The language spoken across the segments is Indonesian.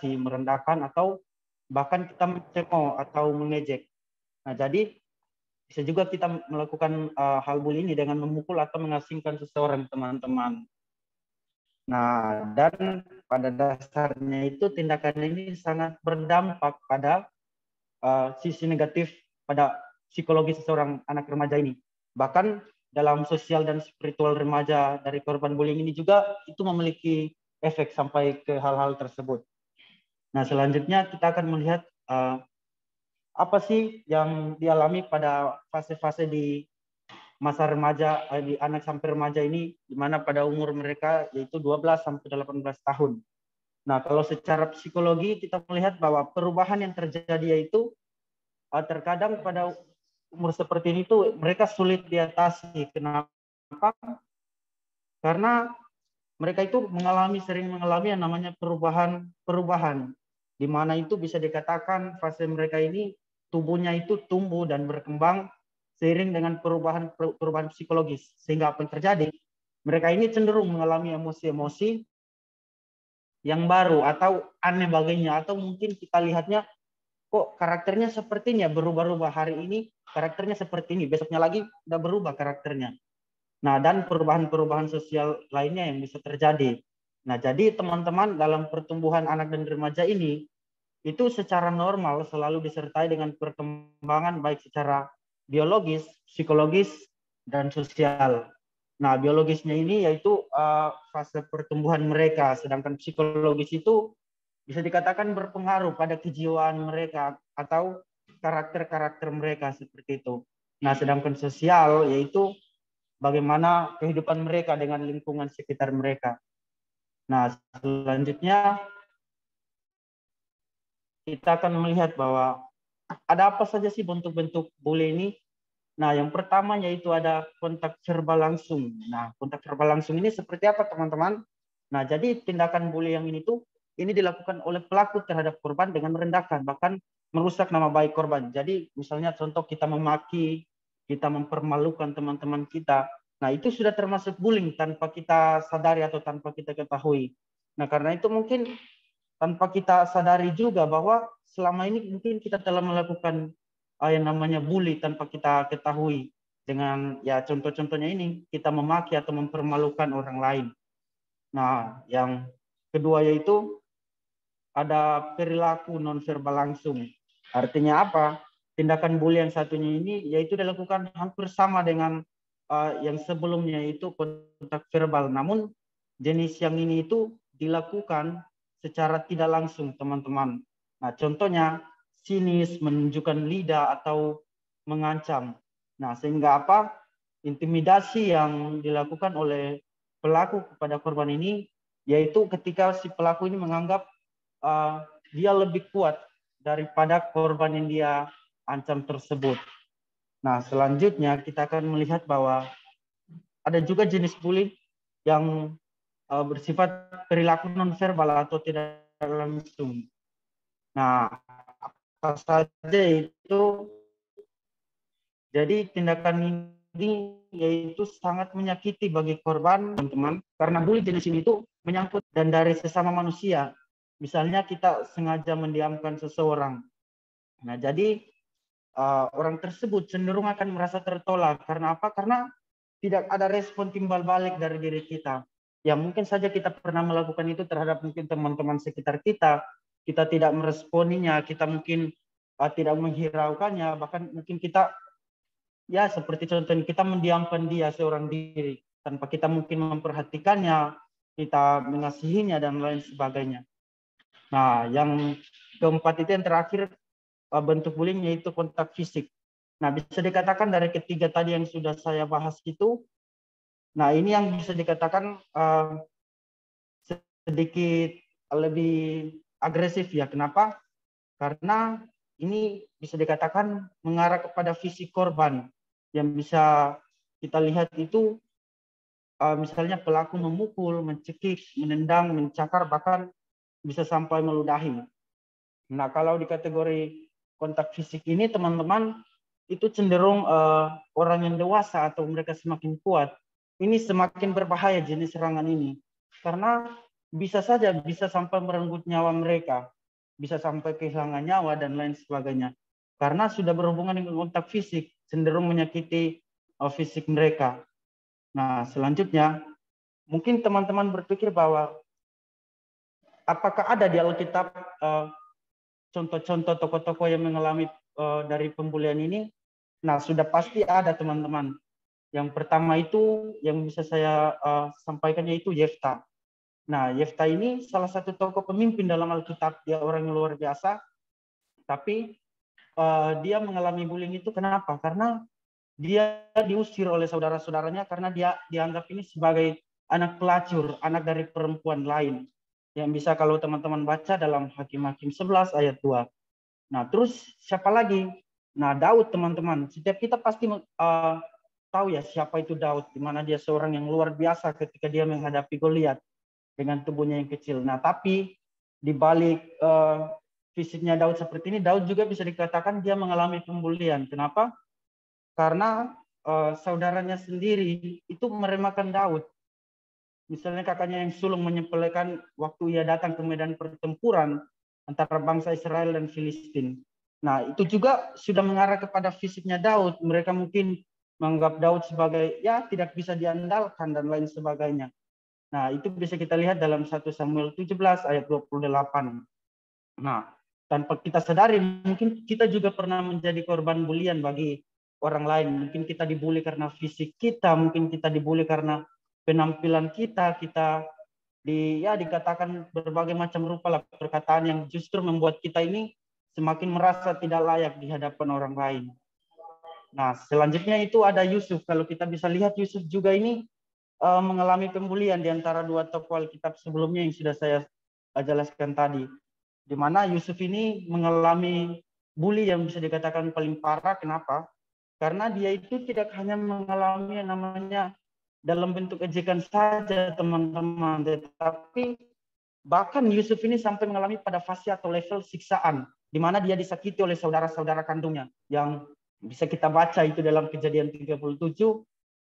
merendahkan, atau bahkan kita mencemooh atau mengejek. Nah, jadi bisa juga kita melakukan hal bully ini dengan memukul atau mengasingkan seseorang, teman-teman. Nah, dan pada dasarnya itu tindakan ini sangat berdampak pada sisi negatif pada psikologi seseorang anak remaja ini. Bahkan dalam sosial dan spiritual remaja dari korban bullying ini juga itu memiliki efek sampai ke hal-hal tersebut. Nah, selanjutnya kita akan melihat apa sih yang dialami pada fase-fase di masa remaja, di anak sampai remaja ini, di mana pada umur mereka yaitu 12 sampai 18 tahun. Nah, kalau secara psikologi kita melihat bahwa perubahan yang terjadi yaitu terkadang pada umur seperti ini tuh mereka sulit diatasi. Kenapa? Karena mereka itu sering mengalami yang namanya perubahan, di mana itu bisa dikatakan fase mereka ini tubuhnya itu tumbuh dan berkembang seiring dengan perubahan psikologis. Sehingga apa yang terjadi? Mereka ini cenderung mengalami emosi-emosi yang baru atau aneh baginya, atau mungkin kita lihatnya kok karakternya sepertinya berubah-ubah, hari ini karakternya seperti ini, besoknya lagi udah berubah karakternya. Nah, dan perubahan-perubahan sosial lainnya yang bisa terjadi. Nah, jadi teman-teman, dalam pertumbuhan anak dan remaja ini, itu secara normal selalu disertai dengan perkembangan baik secara biologis, psikologis, dan sosial. Nah, biologisnya ini yaitu fase pertumbuhan mereka, sedangkan psikologis itu bisa dikatakan berpengaruh pada kejiwaan mereka atau karakter-karakter mereka seperti itu. Nah, sedangkan sosial yaitu bagaimana kehidupan mereka dengan lingkungan sekitar mereka. Nah, selanjutnya kita akan melihat bahwa ada apa saja sih bentuk-bentuk bully ini. Nah, yang pertama yaitu ada kontak verbal langsung. Nah, kontak verbal langsung ini seperti apa, teman-teman? Nah, jadi tindakan bully yang ini dilakukan oleh pelaku terhadap korban dengan merendahkan, bahkan merusak nama baik korban. Jadi, misalnya contoh kita memaki, kita mempermalukan teman-teman kita. Nah, itu sudah termasuk bullying tanpa kita sadari atau tanpa kita ketahui. Nah, karena itu mungkin tanpa kita sadari juga bahwa selama ini mungkin kita telah melakukan yang namanya bully tanpa kita ketahui, dengan ya contoh-contohnya ini kita memaki atau mempermalukan orang lain. Nah, yang kedua yaitu ada perilaku nonverbal langsung. Artinya apa? Tindakan bully yang satunya ini yaitu dilakukan hampir sama dengan yang sebelumnya, yaitu kontak verbal. Namun jenis yang ini itu dilakukan secara tidak langsung, teman-teman. Nah, contohnya sinis, menunjukkan lidah, atau mengancam. Nah, sehingga apa? Intimidasi yang dilakukan oleh pelaku kepada korban ini yaitu ketika si pelaku ini menganggap dia lebih kuat daripada korban yang dia ancam tersebut. Nah, selanjutnya kita akan melihat bahwa ada juga jenis bully yang bersifat perilaku nonverbal atau tidak langsung. Nah, apa saja itu? Jadi tindakan ini yaitu sangat menyakiti bagi korban, teman-teman, karena bully jenis ini itu menyangkut dan dari sesama manusia. Misalnya kita sengaja mendiamkan seseorang. Nah, jadi orang tersebut cenderung akan merasa tertolak. Karena apa? Karena tidak ada respon timbal balik dari diri kita. Ya mungkin saja kita pernah melakukan itu terhadap mungkin teman-teman sekitar kita. Kita tidak meresponinya, kita mungkin tidak menghiraukannya, bahkan mungkin kita ya seperti contohnya kita mendiamkan dia seorang diri tanpa kita mungkin memperhatikannya, kita mengasihinya dan lain sebagainya. Nah, yang keempat itu yang terakhir bentuk bullying yaitu kontak fisik. Nah, bisa dikatakan dari ketiga tadi yang sudah saya bahas itu, nah ini yang bisa dikatakan sedikit lebih agresif ya. Kenapa? Karena ini bisa dikatakan mengarah kepada fisik korban yang bisa kita lihat itu misalnya pelaku memukul, mencekik, menendang, mencakar, bahkan bisa sampai meludahi. Nah, kalau di kategori kontak fisik ini, teman-teman, itu cenderung orang yang dewasa atau mereka semakin kuat, ini semakin berbahaya jenis serangan ini. Karena bisa saja bisa sampai merenggut nyawa mereka, bisa sampai kehilangan nyawa dan lain sebagainya. Karena sudah berhubungan dengan kontak fisik, cenderung menyakiti fisik mereka. Nah, selanjutnya, mungkin teman-teman berpikir bahwa apakah ada di Alkitab contoh-contoh tokoh-tokoh yang mengalami dari pembulian ini? Nah, sudah pasti ada teman-teman. Yang pertama itu yang bisa saya sampaikan yaitu Yefta. Nah, Yefta ini salah satu tokoh pemimpin dalam Alkitab. Dia orang yang luar biasa, tapi dia mengalami bullying itu kenapa? Karena dia diusir oleh saudara-saudaranya karena dia dianggap ini sebagai anak pelacur, anak dari perempuan lain. Yang bisa kalau teman-teman baca dalam Hakim-Hakim 11 ayat 2. Nah, terus siapa lagi? Nah, Daud teman-teman. Setiap kita pasti tahu ya siapa itu Daud, di mana dia seorang yang luar biasa ketika dia menghadapi Goliat dengan tubuhnya yang kecil. Nah, tapi di balik fisiknya Daud seperti ini, Daud juga bisa dikatakan dia mengalami pembulian. Kenapa? Karena saudaranya sendiri itu meremehkan Daud. Misalnya kakaknya yang sulung menyepelekan waktu ia datang ke medan pertempuran antara bangsa Israel dan Filistin. Nah, itu juga sudah mengarah kepada fisiknya Daud. Mereka mungkin menganggap Daud sebagai ya tidak bisa diandalkan dan lain sebagainya. Nah, itu bisa kita lihat dalam 1 Samuel 17 ayat 28. Nah, tanpa kita sadari mungkin kita juga pernah menjadi korban bulian bagi orang lain. Mungkin kita dibully karena fisik kita, mungkin kita dibully karena penampilan kita, kita dikatakan berbagai macam rupa lah perkataan yang justru membuat kita ini semakin merasa tidak layak di hadapan orang lain. Nah, selanjutnya itu ada Yusuf. Kalau kita bisa lihat Yusuf juga ini mengalami pembulian di antara dua tokoh Alkitab sebelumnya yang sudah saya jelaskan tadi. Di mana Yusuf ini mengalami bully yang bisa dikatakan paling parah. Kenapa? Karena dia itu tidak hanya mengalami yang namanya dalam bentuk ejekan saja teman-teman, tetapi bahkan Yusuf ini sampai mengalami pada fase atau level siksaan, di mana dia disakiti oleh saudara-saudara kandungnya, yang bisa kita baca itu dalam Kejadian 37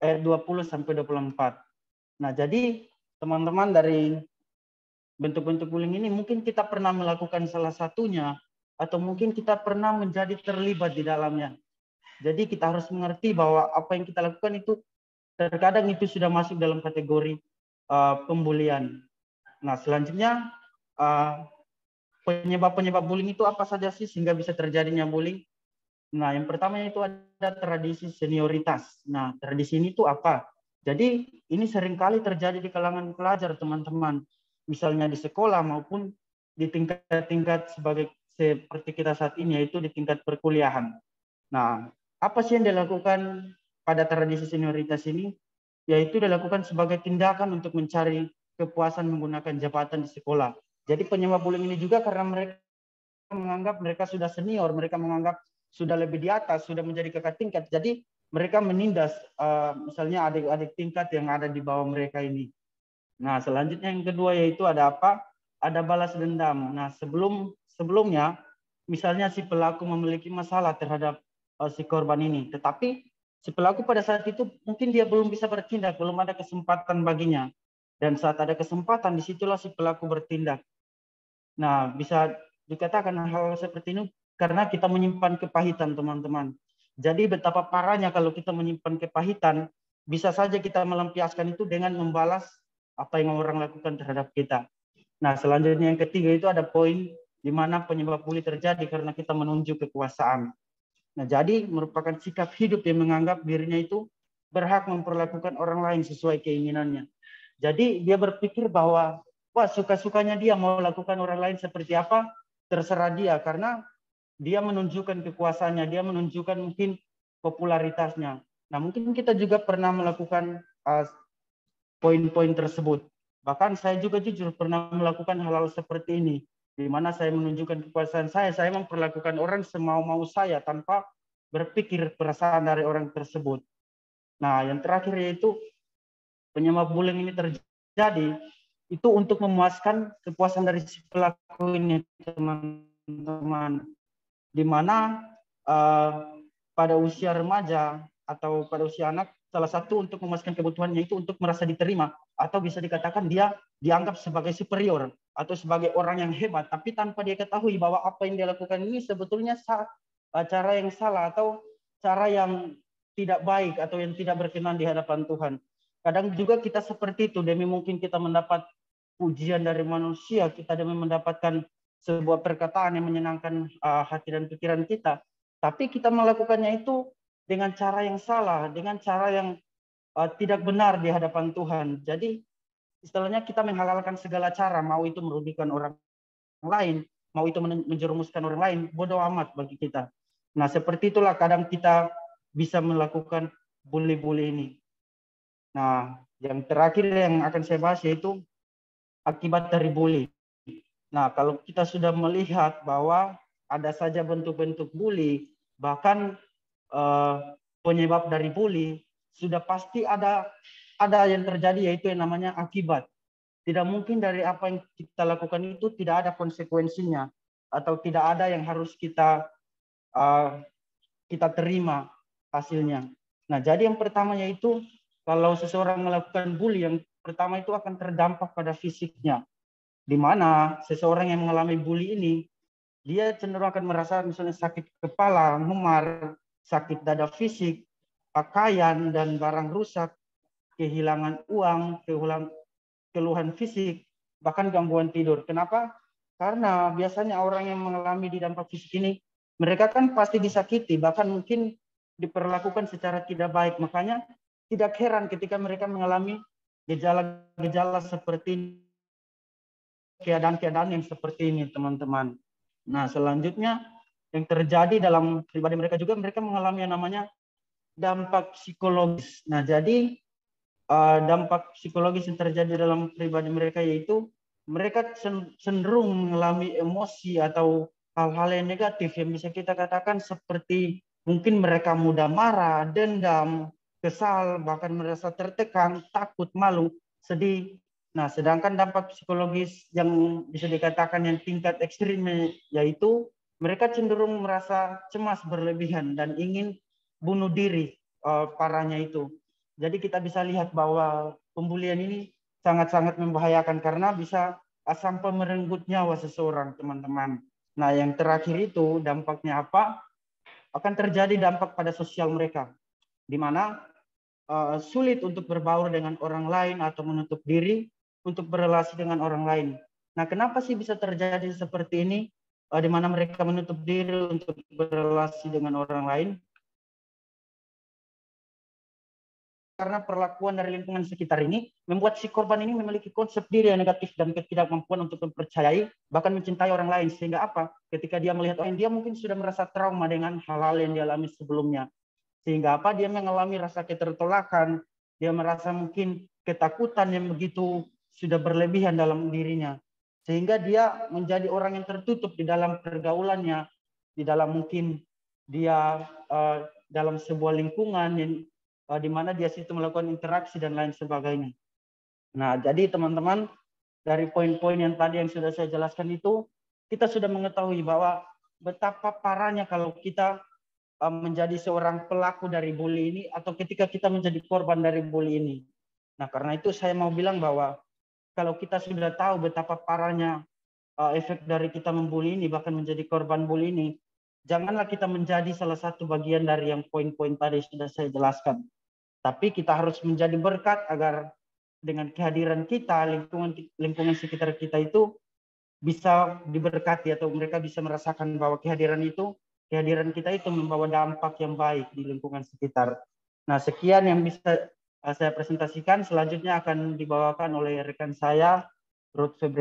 ayat 20 sampai 24. Nah, jadi teman-teman dari bentuk-bentuk bullying ini mungkin kita pernah melakukan salah satunya, atau mungkin kita pernah menjadi terlibat di dalamnya. Jadi kita harus mengerti bahwa apa yang kita lakukan itu terkadang itu sudah masuk dalam kategori pembulian. Nah, selanjutnya penyebab-penyebab bullying itu apa saja sih sehingga bisa terjadinya bullying? Nah, yang pertama itu ada tradisi senioritas. Nah, tradisi ini itu apa? Jadi ini seringkali terjadi di kalangan pelajar, teman-teman. Misalnya di sekolah maupun di tingkat-tingkat seperti kita saat ini, yaitu di tingkat perkuliahan. Nah, apa sih yang dilakukan pada tradisi senioritas ini? Yaitu dilakukan sebagai tindakan untuk mencari kepuasan menggunakan jabatan di sekolah. Jadi penyebab bullying ini juga karena mereka menganggap mereka sudah senior, mereka menganggap sudah lebih di atas, sudah menjadi kakak tingkat. Jadi mereka menindas misalnya adik-adik tingkat yang ada di bawah mereka ini. Nah, selanjutnya yang kedua yaitu ada apa? Ada balas dendam. Nah, sebelumnya misalnya si pelaku memiliki masalah terhadap si korban ini, tetapi si pelaku pada saat itu mungkin dia belum bisa bertindak, belum ada kesempatan baginya. Dan saat ada kesempatan, disitulah si pelaku bertindak. Nah, bisa dikatakan hal seperti ini karena kita menyimpan kepahitan, teman-teman. Jadi betapa parahnya kalau kita menyimpan kepahitan, bisa saja kita melampiaskan itu dengan membalas apa yang orang lakukan terhadap kita. Nah, selanjutnya yang ketiga itu ada poin di mana penyebab bully terjadi karena kita menunjuk kekuasaan. Nah, jadi merupakan sikap hidup yang menganggap dirinya itu berhak memperlakukan orang lain sesuai keinginannya. Jadi dia berpikir bahwa wah suka-sukanya dia mau lakukan orang lain seperti apa, terserah dia karena dia menunjukkan kekuasaannya, dia menunjukkan mungkin popularitasnya. Nah, mungkin kita juga pernah melakukan poin-poin tersebut. Bahkan saya juga jujur pernah melakukan hal-hal seperti ini, di mana saya menunjukkan kekuasaan saya memperlakukan orang semau-mau saya tanpa berpikir perasaan dari orang tersebut. Nah, yang terakhir yaitu penyebab bullying ini terjadi itu untuk memuaskan kepuasan dari si pelaku ini, teman-teman. Di mana pada usia remaja atau pada usia anak, salah satu untuk memuaskan kebutuhannya itu untuk merasa diterima, atau bisa dikatakan dia dianggap sebagai superior atau sebagai orang yang hebat, tapi tanpa dia ketahui bahwa apa yang dia lakukan ini sebetulnya cara yang salah atau cara yang tidak baik atau yang tidak berkenan di hadapan Tuhan. Kadang juga kita seperti itu, demi mungkin kita mendapat pujian dari manusia, kita demi mendapatkan sebuah perkataan yang menyenangkan hati dan pikiran kita, tapi kita melakukannya itu dengan cara yang salah, dengan cara yang tidak benar di hadapan Tuhan. Jadi istilahnya kita menghalalkan segala cara, mau itu merugikan orang lain, mau itu menjerumuskan orang lain, bodoh amat bagi kita. Nah, seperti itulah kadang kita bisa melakukan bully-bully ini. Nah, yang terakhir yang akan saya bahas yaitu akibat dari bully. Nah, kalau kita sudah melihat bahwa ada saja bentuk-bentuk bully, bahkan penyebab dari bully, sudah pasti ada yang terjadi, yaitu yang namanya akibat. Tidak mungkin dari apa yang kita lakukan itu tidak ada konsekuensinya, atau tidak ada yang harus kita terima hasilnya. Nah, jadi yang pertama yaitu kalau seseorang melakukan bully, yang pertama itu akan terdampak pada fisiknya, di mana seseorang yang mengalami bully ini dia cenderung akan merasa misalnya sakit kepala, memar, sakit dada fisik, pakaian dan barang rusak, kehilangan uang, keluhan fisik, bahkan gangguan tidur. Kenapa? Karena biasanya orang yang mengalami di dampak fisik ini, mereka kan pasti disakiti, bahkan mungkin diperlakukan secara tidak baik. Makanya tidak heran ketika mereka mengalami gejala-gejala seperti keadaan-keadaan yang seperti ini, teman-teman. Nah, selanjutnya yang terjadi dalam pribadi mereka juga, mereka mengalami yang namanya dampak psikologis. Nah, jadi dampak psikologis yang terjadi dalam pribadi mereka yaitu mereka cenderung mengalami emosi atau hal-hal yang negatif yang bisa kita katakan seperti mungkin mereka mudah marah, dendam, kesal, bahkan merasa tertekan, takut, malu, sedih. Nah, sedangkan dampak psikologis yang bisa dikatakan yang tingkat ekstrim yaitu mereka cenderung merasa cemas berlebihan dan ingin bunuh diri parahnya itu. Jadi kita bisa lihat bahwa pembulian ini sangat-sangat membahayakan karena bisa sampai merenggut nyawa seseorang, teman-teman. Nah, yang terakhir itu dampaknya apa? Akan terjadi dampak pada sosial mereka, di mana sulit untuk berbaur dengan orang lain atau menutup diri untuk berrelasi dengan orang lain. Nah, kenapa sih bisa terjadi seperti ini? Di mana mereka menutup diri untuk berrelasi dengan orang lain? Karena perlakuan dari lingkungan sekitar ini membuat si korban ini memiliki konsep diri yang negatif dan ketidakmampuan untuk mempercayai bahkan mencintai orang lain, sehingga apa, ketika dia melihat orang, dia mungkin sudah merasa trauma dengan hal-hal yang dia alami sebelumnya, sehingga apa, dia mengalami rasa ketertolakan, dia merasa mungkin ketakutan yang begitu sudah berlebihan dalam dirinya, sehingga dia menjadi orang yang tertutup di dalam pergaulannya, di dalam mungkin dia dalam sebuah lingkungan yang di mana dia situ melakukan interaksi dan lain sebagainya. Nah, jadi teman-teman, dari poin-poin yang tadi yang sudah saya jelaskan itu, kita sudah mengetahui bahwa betapa parahnya kalau kita menjadi seorang pelaku dari bully ini atau ketika kita menjadi korban dari bully ini. Nah, karena itu saya mau bilang bahwa kalau kita sudah tahu betapa parahnya efek dari kita membuli ini, bahkan menjadi korban bully ini, janganlah kita menjadi salah satu bagian dari yang poin-poin tadi sudah saya jelaskan. Tapi kita harus menjadi berkat agar dengan kehadiran kita, lingkungan sekitar kita itu bisa diberkati atau mereka bisa merasakan bahwa kehadiran kita itu membawa dampak yang baik di lingkungan sekitar. Nah, sekian yang bisa saya presentasikan. Selanjutnya akan dibawakan oleh rekan saya, Ruth Febrian.